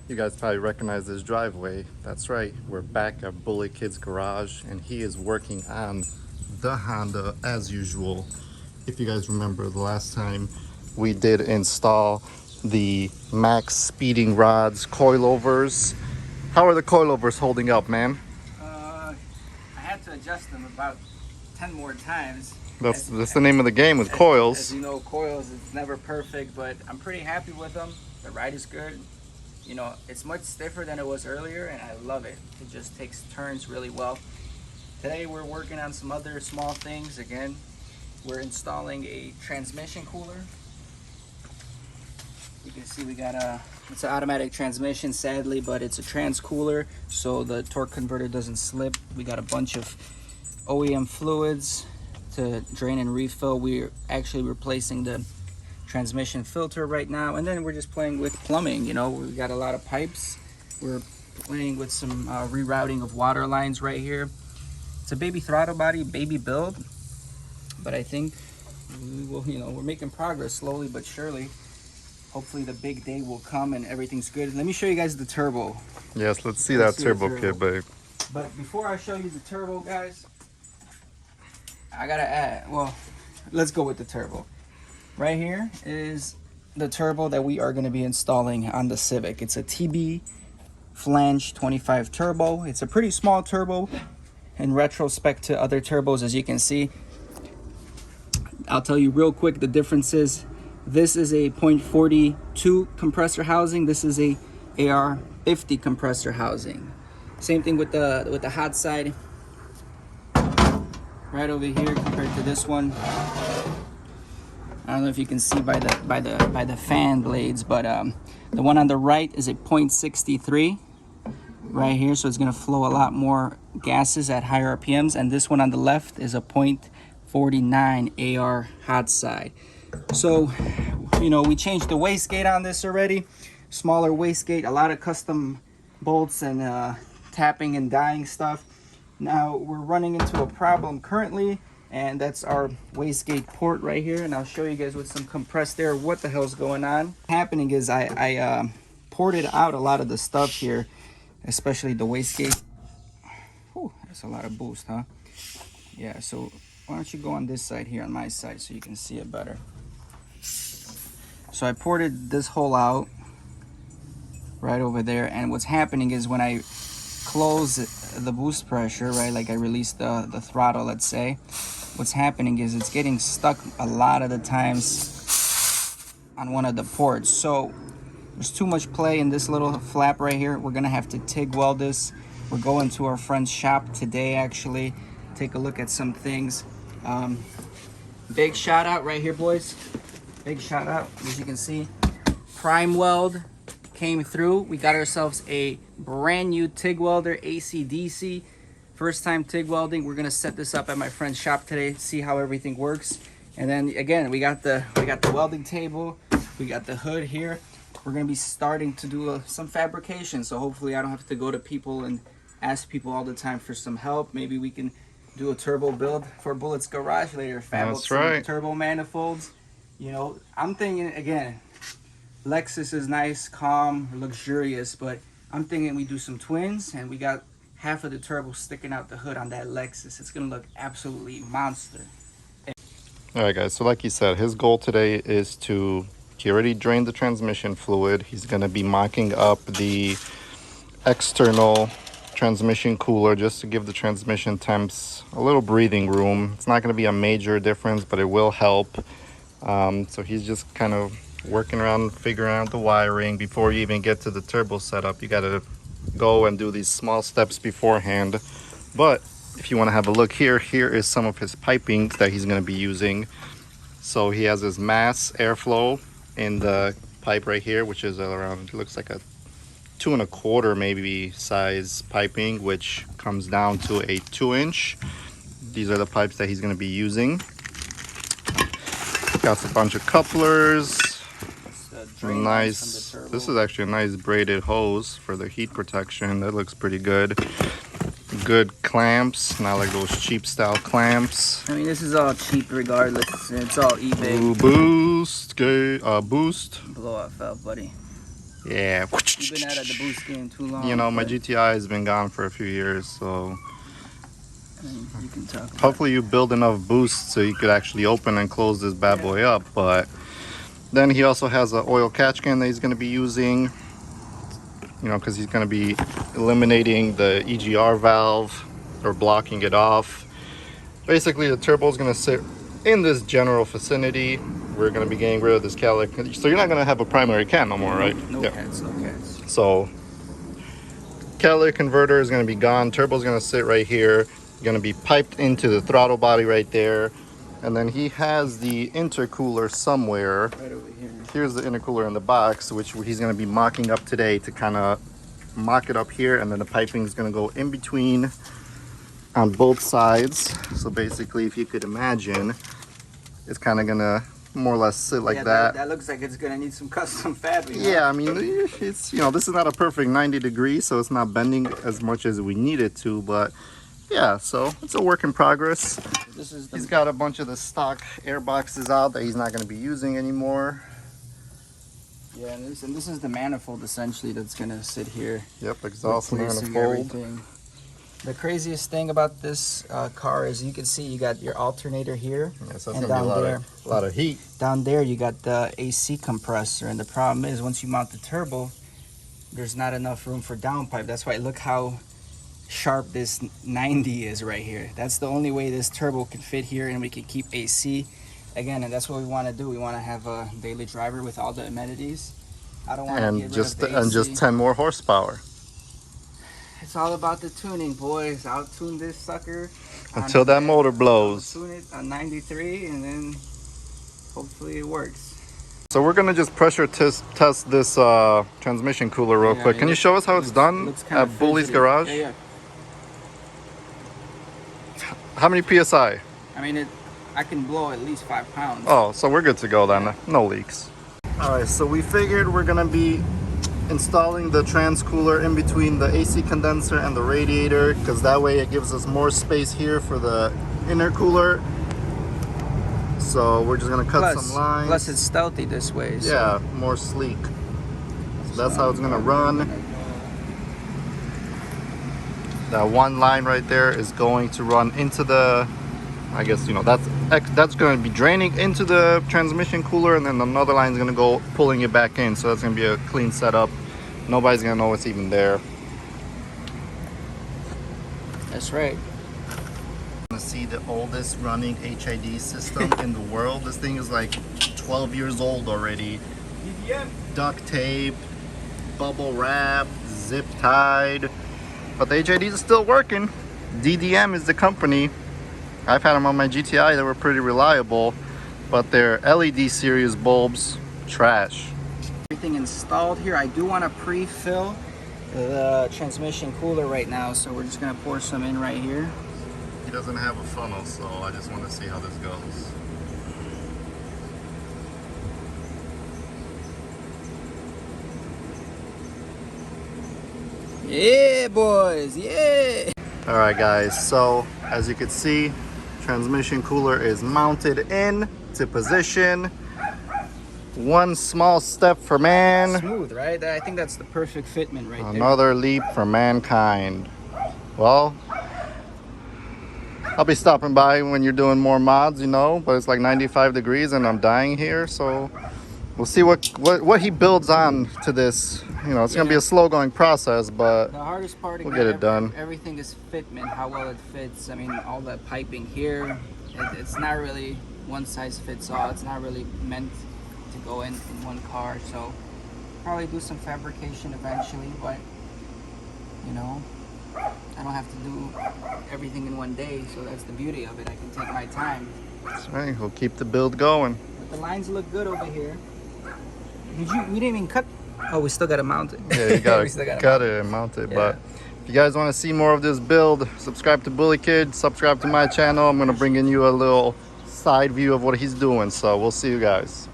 You guys probably recognize this driveway. That's right, we're back at Bullet Kid's garage and he is working on the Honda as usual. If you guys remember the last time we did install the max speeding rods, coilovers. How are the coilovers holding up, man? I had to adjust them about 10 more times. That's the name of the game with As coils. you know, coils, it's never perfect, but I'm pretty happy with them. The ride is good. You know, it's much stiffer than it was earlier, and I love it. It just takes turns really well. Today we're working on some other small things. Again, we're installing a transmission cooler. You can see we got it's an automatic transmission, sadly, but it's a trans cooler, so the torque converter doesn't slip. We got a bunch of OEM fluids to drain and refill. We're actually replacing the transmission filter right now, and then we're just playing with plumbing. You know, we got a lot of pipes. We're playing with some rerouting of water lines right here. It's a baby throttle body, baby build, but I think we will, you know, we're making progress slowly but surely. Hopefully the big day will come and everything's good. Let me show you guys the turbo. Yes, let's see that turbo kit, babe. But before I show you the turbo, guys, I gotta add, well, let's go with the turbo. Right here is the turbo that we are gonna be installing on the Civic. It's a TB flange 25 turbo. It's a pretty small turbo in retrospect to other turbos, as you can see. I'll tell you real quick the differences. This is a 0.42 compressor housing. This is a AR50 compressor housing. Same thing with the hot side. Right over here compared to this one. I don't know if you can see by the fan blades, but the one on the right is a 0.63 right here, so it's gonna flow a lot more gases at higher RPMs, and this one on the left is a 0.49 AR hot side. So, you know, we changed the wastegate on this already. Smaller wastegate, a lot of custom bolts and tapping and dyeing stuff. Now we're running into a problem currently, and that's our wastegate port right here. And I'll show you guys with some compressed air what the hell's going on. Happening is I ported out a lot of the stuff here, especially the wastegate. Whew, that's a lot of boost, huh? Yeah, so why don't you go on this side here on my side so you can see it better. So I ported this hole out right over there, and what's happening is when I close the boost pressure, right, like I release the throttle, let's say, what's happening is it's getting stuck a lot of the times on one of the ports. So there's too much play in this little flap right here. We're gonna have to TIG weld this. We're going to our friend's shop today, actually, take a look at some things. Big shout out right here, boys. Big shout out, as you can see. Prime Weld came through. We got ourselves a brand new TIG welder, AC/DC. First time TIG welding. We're gonna set this up at my friend's shop today, see how everything works. And then again, we got the welding table, we got the hood here. We're gonna be starting to do some fabrication, so hopefully I don't have to go to people and ask people all the time for some help. Maybe we can do a turbo build for Bullet's garage later. Fab up some turbo manifolds. You know, I'm thinking again, Lexus is nice, calm, luxurious, but I'm thinking we do some twins, and we got half of the turbo sticking out the hood on that Lexus. It's gonna look absolutely monster. All right, guys, so like he said, his goal today is he already drained the transmission fluid. He's gonna be mocking up the external transmission cooler just to give the transmission temps a little breathing room. It's not gonna be a major difference, but it will help. So he's just kind of working around, figuring out the wiring. Before you even get to the turbo setup, you gotta go and do these small steps beforehand. But if you want to have a look here is some of his piping that he's going to be using. So he has his mass airflow in the pipe right here, which is around, it looks like a 2 1/4 maybe size piping, which comes down to a 2-inch. These are the pipes that he's going to be using. Got a bunch of couplers. Nice. This is actually a nice braided hose for the heat protection. That looks pretty good. Good clamps, not like those cheap style clamps. I mean, this is all cheap regardless. It's all eBay. Ooh, boost. Blow off valve, buddy. Yeah. You've been out of the boost game too long. You know, my but, GTI has been gone for a few years, so I mean, you can talk about hopefully you build enough boost so you could actually open and close this bad boy up. But then he also has an oil catch can that he's going to be using, you know, because he's going to be eliminating the EGR valve or blocking it off. Basically, the turbo is going to sit in this general vicinity. We're going to be getting rid of this catalytic. So you're not going to have a primary can no more, right? No cats, no cats. So catalytic converter is going to be gone. Turbo is going to sit right here. Going to be piped into the throttle body right there. And then he has the intercooler somewhere. Right over here. Here's the intercooler in the box, which he's going to be mocking up today to kind of mock it up here. And then the piping is going to go in between on both sides. So basically, if you could imagine, it's kind of going to more or less sit like that. That looks like it's going to need some custom fabric. Yeah, I mean, it's, you know, this is not a perfect 90 degrees, so it's not bending as much as we need it to, but yeah, so it's a work in progress. He's got a bunch of the stock air boxes out that he's not going to be using anymore. Yeah, and this is the manifold essentially that's going to sit here. Yep, exhaust manifold. Everything. The craziest thing about this car is you can see you got your alternator here, Yes, that's and gonna down be there, a lot of heat. down there you got the AC compressor, and the problem is once you mount the turbo, there's not enough room for downpipe. That's why look how sharp this 90 is right here. That's the only way this turbo can fit here, and we can keep AC again, and that's what we want to do. We want to have a daily driver with all the amenities. I don't want to get rid of the AC. And just 10 more horsepower. It's all about the tuning, boys. I'll tune this sucker Until that motor blows. I'll tune it on 93, and then hopefully it works. So we're gonna just pressure test this transmission cooler real quick. Can you show us how it's done at Bully's garage? Yeah. How many PSI? I mean, I can blow at least 5 pounds. Oh, so we're good to go then. No leaks. All right, so we figured we're gonna be installing the trans cooler in between the AC condenser and the radiator, because that way it gives us more space here for the intercooler. So we're just gonna cut some lines. Plus it's stealthy this way. So. Yeah, more sleek. So that's how it's gonna run. That one line right there is going to run into the, I guess, you know, that's going to be draining into the transmission cooler, and then another line is going to go pulling it back in. So that's going to be a clean setup. Nobody's going to know it's even there. That's right. To see the oldest running HID system in the world. This thing is like 12 years old already. Duct tape, bubble wrap, zip tied. But the HIDs are still working. DDM is the company. I've had them on my GTI. They were pretty reliable. But their LED series bulbs, trash. Everything installed here. I do want to pre-fill the transmission cooler right now. So we're just going to pour some in right here. He doesn't have a funnel, so I just want to see how this goes. Yeah, boys, yeah. All right, guys, so as you can see, transmission cooler is mounted in to position. One small step for man. Smooth, right? I think that's the perfect fitment right there. Another leap for mankind. Well, I'll be stopping by when you're doing more mods, you know, but it's like 95 degrees and I'm dying here, so we'll see what he builds on to this. You know, it's gonna be a slow going process, but the hardest part, we'll get it done. Everything is fitment, how well it fits. I mean, all the piping here, it's not really one size fits all. It's not really meant to go in one car, so probably do some fabrication eventually, but you know, I don't have to do everything in one day, so that's the beauty of it. I can take my time. That's right, we'll keep the build going. But the lines look good over here. We didn't even cut. Oh, we still gotta mount it. Yeah, you gotta cut it and mount it. Yeah. But if you guys want to see more of this build, subscribe to Bully Kid, subscribe to my channel. I'm gonna bring in you a little side view of what he's doing. So we'll see you guys.